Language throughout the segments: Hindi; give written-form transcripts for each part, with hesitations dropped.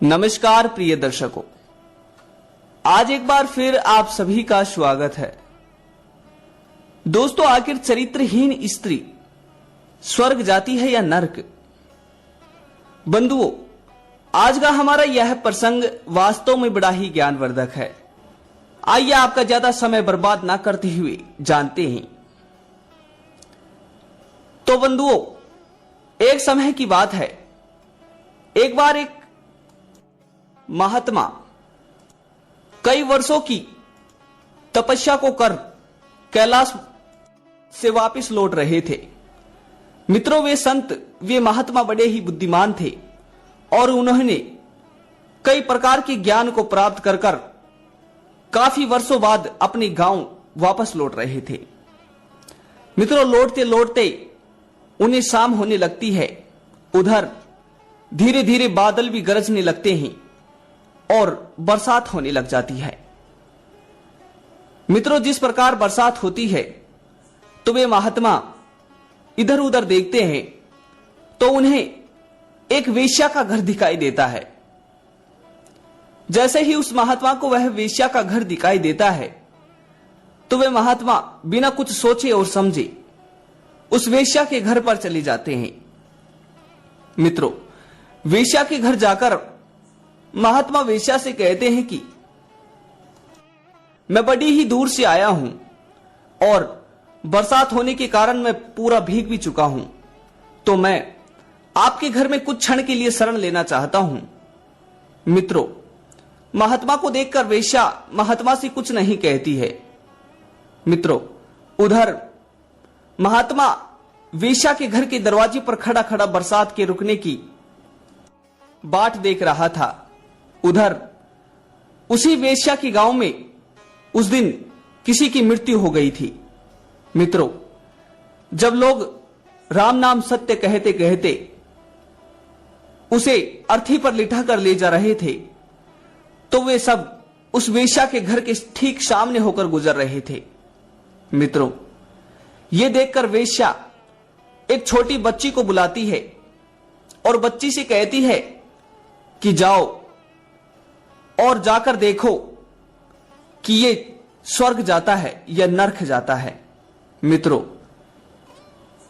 नमस्कार प्रिय दर्शकों, आज एक बार फिर आप सभी का स्वागत है। दोस्तों, आखिर चरित्रहीन स्त्री स्वर्ग जाती है या नर्क? बंधुओं, आज का हमारा यह प्रसंग वास्तव में बड़ा ही ज्ञानवर्धक है। आइए आपका ज्यादा समय बर्बाद ना करते हुए जानते हैं। तो बंधुओं, एक समय की बात है, एक बार एक महात्मा कई वर्षों की तपस्या को कर कैलाश से वापस लौट रहे थे। मित्रों, वे संत, वे महात्मा बड़े ही बुद्धिमान थे और उन्होंने कई प्रकार के ज्ञान को प्राप्त कर काफी वर्षों बाद अपने गांव वापस लौट रहे थे। मित्रों, लौटते लौटते उन्हें शाम होने लगती है। उधर धीरे धीरे बादल भी गरजने लगते हैं और बरसात होने लग जाती है। मित्रों, जिस प्रकार बरसात होती है तो वे महात्मा इधर उधर देखते हैं तो उन्हें एक वेश्या का घर दिखाई देता है। जैसे ही उस महात्मा को वह वेश्या का घर दिखाई देता है तो वे महात्मा बिना कुछ सोचे और समझे उस वेश्या के घर पर चले जाते हैं। मित्रों, वेश्या के घर जाकर महात्मा वेश्या से कहते हैं कि मैं बड़ी ही दूर से आया हूं और बरसात होने के कारण मैं पूरा भीग भी चुका हूं, तो मैं आपके घर में कुछ क्षण के लिए शरण लेना चाहता हूं। मित्रों, महात्मा को देखकर वेश्या महात्मा से कुछ नहीं कहती है। मित्रों, उधर महात्मा वेश्या के घर के दरवाजे पर खड़ा खड़ा बरसात के रुकने की बाट देख रहा था। उधर उसी वेश्या के गांव में उस दिन किसी की मृत्यु हो गई थी। मित्रों, जब लोग राम नाम सत्य कहते कहते उसे अर्थी पर लिटा कर ले जा रहे थे तो वे सब उस वेश्या के घर के ठीक सामने होकर गुजर रहे थे। मित्रों, यह देखकर वेश्या एक छोटी बच्ची को बुलाती है और बच्ची से कहती है कि जाओ और जाकर देखो कि ये स्वर्ग जाता है या नरक जाता है। मित्रों,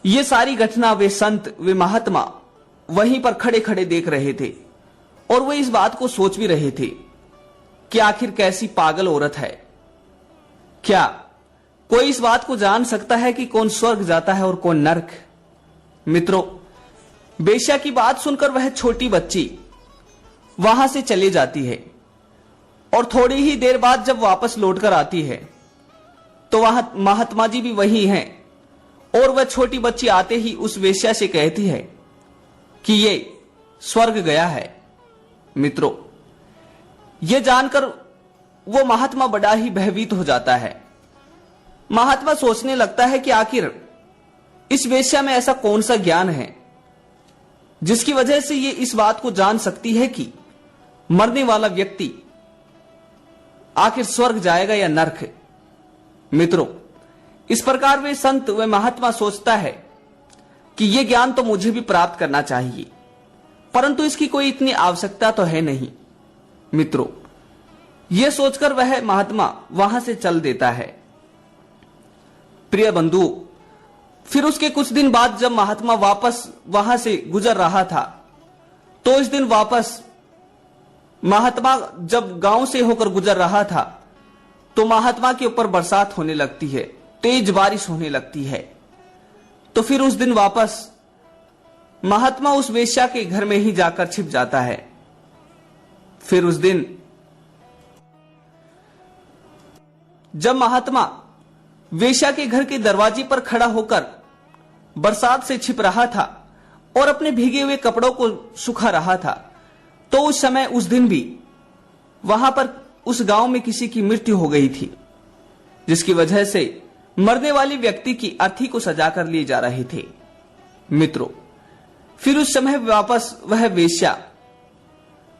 ये सारी घटना वे संत, वे महात्मा वहीं पर खड़े खड़े देख रहे थे और वे इस बात को सोच भी रहे थे कि आखिर कैसी पागल औरत है। क्या कोई इस बात को जान सकता है कि कौन स्वर्ग जाता है और कौन नरक? मित्रों, वेश्या की बात सुनकर वह छोटी बच्ची वहां से चली जाती है और थोड़ी ही देर बाद जब वापस लौटकर आती है तो वहां महात्मा जी भी वही हैं और वह छोटी बच्ची आते ही उस वेश्या से कहती है कि ये स्वर्ग गया है। मित्रों, यह जानकर वो महात्मा बड़ा ही भयभीत हो जाता है। महात्मा सोचने लगता है कि आखिर इस वेश्या में ऐसा कौन सा ज्ञान है जिसकी वजह से ये इस बात को जान सकती है कि मरने वाला व्यक्ति आखिर स्वर्ग जाएगा या नरक। मित्रों, इस प्रकार वे संत, वे महात्मा सोचता है कि यह ज्ञान तो मुझे भी प्राप्त करना चाहिए, परंतु इसकी कोई इतनी आवश्यकता तो है नहीं। मित्रों, यह सोचकर वह महात्मा वहां से चल देता है। प्रिय बंधु, फिर उसके कुछ दिन बाद जब महात्मा वापस वहां से गुजर रहा था तो इस दिन वापस महात्मा जब गांव से होकर गुजर रहा था तो महात्मा के ऊपर बरसात होने लगती है, तेज बारिश होने लगती है। तो फिर उस दिन वापस महात्मा उस वेश्या के घर में ही जाकर छिप जाता है। फिर उस दिन जब महात्मा वेश्या के घर के दरवाजे पर खड़ा होकर बरसात से छिप रहा था और अपने भीगे हुए कपड़ों को सुखा रहा था तो उस समय, उस दिन भी वहां पर उस गांव में किसी की मृत्यु हो गई थी, जिसकी वजह से मरने वाले व्यक्ति की अर्थी को सजाकर लिए जा रहे थे। मित्रों, फिर उस समय वापस वह वेश्या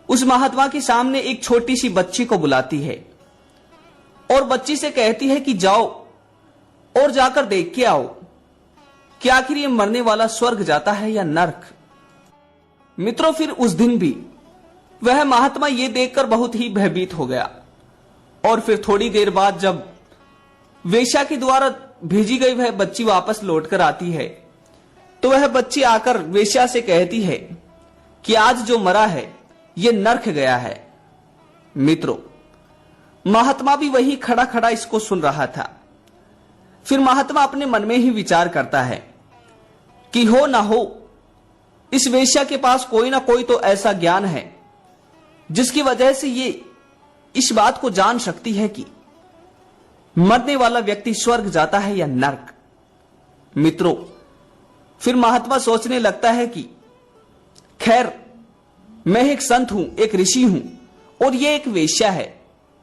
उस महात्मा के सामने एक छोटी सी बच्ची को बुलाती है और बच्ची से कहती है कि जाओ और जाकर देख के आओ कि आखिर ये मरने वाला स्वर्ग जाता है या नरक। मित्रों, फिर उस दिन भी वह महात्मा ये देखकर बहुत ही भयभीत हो गया और फिर थोड़ी देर बाद जब वेश्या के द्वारा भेजी गई वह बच्ची वापस लौटकर आती है तो वह बच्ची आकर वेश्या से कहती है कि आज जो मरा है यह नरक गया है। मित्रों, महात्मा भी वही खड़ा खड़ा इसको सुन रहा था। फिर महात्मा अपने मन में ही विचार करता है कि हो ना हो इस वेश्या के पास कोई ना कोई तो ऐसा ज्ञान है जिसकी वजह से ये इस बात को जान सकती है कि मरने वाला व्यक्ति स्वर्ग जाता है या नरक। मित्रों, फिर महात्मा सोचने लगता है कि खैर, मैं एक संत हूं, एक ऋषि हूं और ये एक वेश्या है।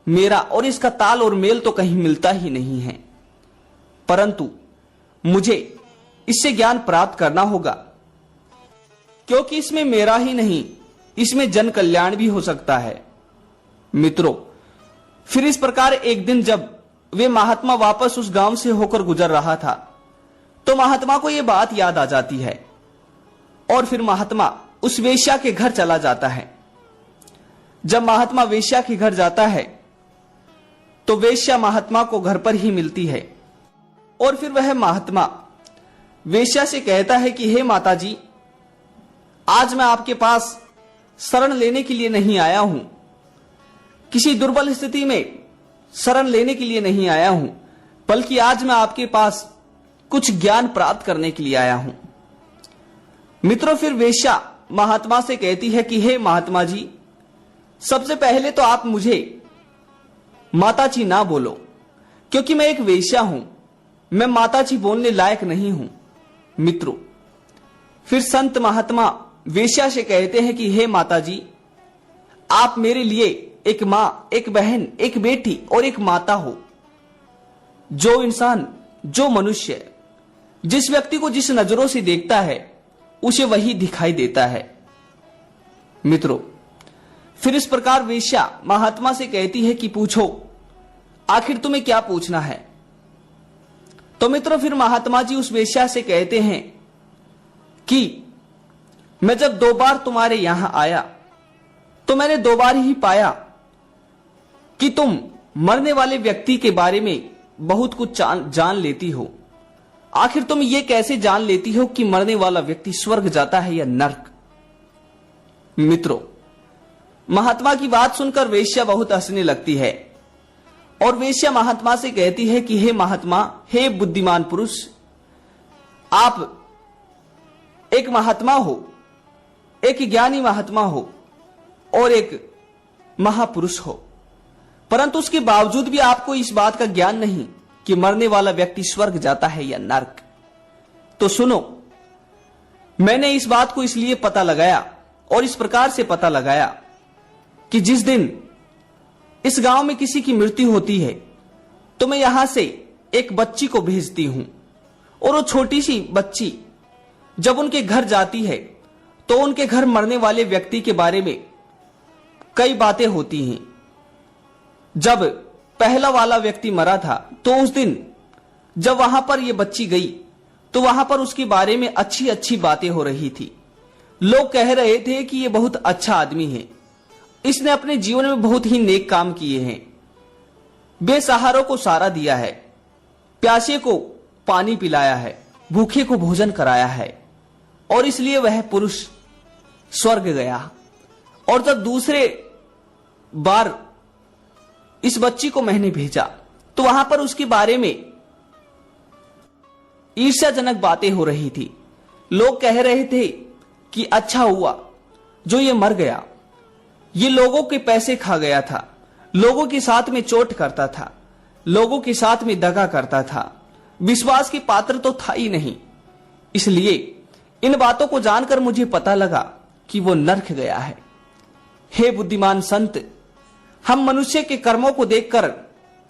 मेरा और इसका ताल और मेल तो कहीं मिलता ही नहीं है, परंतु मुझे इससे ज्ञान प्राप्त करना होगा क्योंकि इसमें मेरा ही नहीं, इसमें जन कल्याण भी हो सकता है। मित्रों, फिर इस प्रकार एक दिन जब वे महात्मा वापस उस गांव से होकर गुजर रहा था तो महात्मा को यह बात याद आ जाती है और फिर महात्मा उस वेश्या के घर चला जाता है। जब महात्मा वेश्या के घर जाता है तो वेश्या महात्मा को घर पर ही मिलती है और फिर वह महात्मा वेश्या से कहता है कि हे माता जी, आज मैं आपके पास शरण लेने के लिए नहीं आया हूं, किसी दुर्बल स्थिति में शरण लेने के लिए नहीं आया हूं, बल्कि आज मैं आपके पास कुछ ज्ञान प्राप्त करने के लिए आया हूं। मित्रों, फिर वेश्या महात्मा से कहती है कि हे महात्मा जी, सबसे पहले तो आप मुझे माता जी ना बोलो क्योंकि मैं एक वेश्या हूं, मैं माता जी बोलने लायक नहीं हूं। मित्रों, फिर संत महात्मा वेश्या से कहते हैं कि हे माता जी, आप मेरे लिए एक मां, एक बहन, एक बेटी और एक माता हो। जो इंसान, जो मनुष्य जिस व्यक्ति को जिस नजरों से देखता है उसे वही दिखाई देता है। मित्रों, फिर इस प्रकार वेश्या महात्मा से कहती है कि पूछो, आखिर तुम्हें क्या पूछना है। तो मित्रों, फिर महात्मा जी उस वेश्या से कहते हैं कि मैं जब 2 बार तुम्हारे यहां आया तो मैंने 2 बार ही पाया कि तुम मरने वाले व्यक्ति के बारे में बहुत कुछ जान लेती हो। आखिर तुम ये कैसे जान लेती हो कि मरने वाला व्यक्ति स्वर्ग जाता है या नरक। मित्रों, महात्मा की बात सुनकर वेश्या बहुत हंसने लगती है और वेश्या महात्मा से कहती है कि हे महात्मा, हे बुद्धिमान पुरुष, आप एक महात्मा हो, एक ज्ञानी महात्मा हो और एक महापुरुष हो, परंतु उसके बावजूद भी आपको इस बात का ज्ञान नहीं कि मरने वाला व्यक्ति स्वर्ग जाता है या नरक। तो सुनो, मैंने इस बात को इसलिए पता लगाया और इस प्रकार से पता लगाया कि जिस दिन इस गांव में किसी की मृत्यु होती है तो मैं यहां से एक बच्ची को भेजती हूं और वो छोटी सी बच्ची जब उनके घर जाती है तो उनके घर मरने वाले व्यक्ति के बारे में कई बातें होती हैं। जब पहला वाला व्यक्ति मरा था तो उस दिन जब वहां पर यह बच्ची गई तो वहां पर उसके बारे में अच्छी अच्छी बातें हो रही थी। लोग कह रहे थे कि यह बहुत अच्छा आदमी है, इसने अपने जीवन में बहुत ही नेक काम किए हैं, बेसहारों को सहारा दिया है, प्यासे को पानी पिलाया है, भूखे को भोजन कराया है और इसलिए वह पुरुष स्वर्ग गया। और जब दूसरे बार इस बच्ची को मैंने भेजा तो वहां पर उसके बारे में ईर्ष्याजनक बातें हो रही थी। लोग कह रहे थे कि अच्छा हुआ जो ये मर गया, ये लोगों के पैसे खा गया था, लोगों के साथ में चोट करता था, लोगों के साथ में दगा करता था, विश्वास के पात्र तो था ही नहीं। इसलिए इन बातों को जानकर मुझे पता लगा कि वो नरक गया है। हे बुद्धिमान संत, हम मनुष्य के कर्मों को देखकर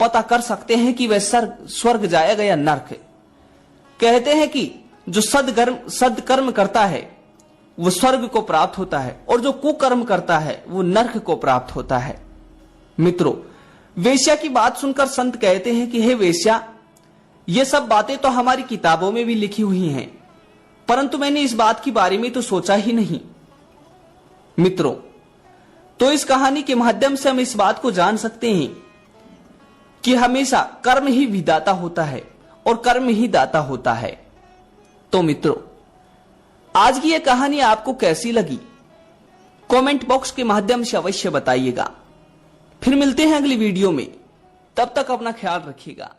पता कर सकते हैं कि वह स्वर्ग जाएगा या नरक। कहते हैं कि जो सदकर्म करता है वो स्वर्ग को प्राप्त होता है और जो कुकर्म करता है वो नरक को प्राप्त होता है। मित्रों, वेश्या की बात सुनकर संत कहते हैं कि हे वेश्या, ये सब बातें तो हमारी किताबों में भी लिखी हुई हैं, परंतु मैंने इस बात के बारे में तो सोचा ही नहीं। मित्रों, तो इस कहानी के माध्यम से हम इस बात को जान सकते हैं कि हमेशा कर्म ही विधाता होता है और कर्म ही दाता होता है। तो मित्रों, आज की यह कहानी आपको कैसी लगी कमेंट बॉक्स के माध्यम से अवश्य बताइएगा। फिर मिलते हैं अगली वीडियो में, तब तक अपना ख्याल रखिएगा।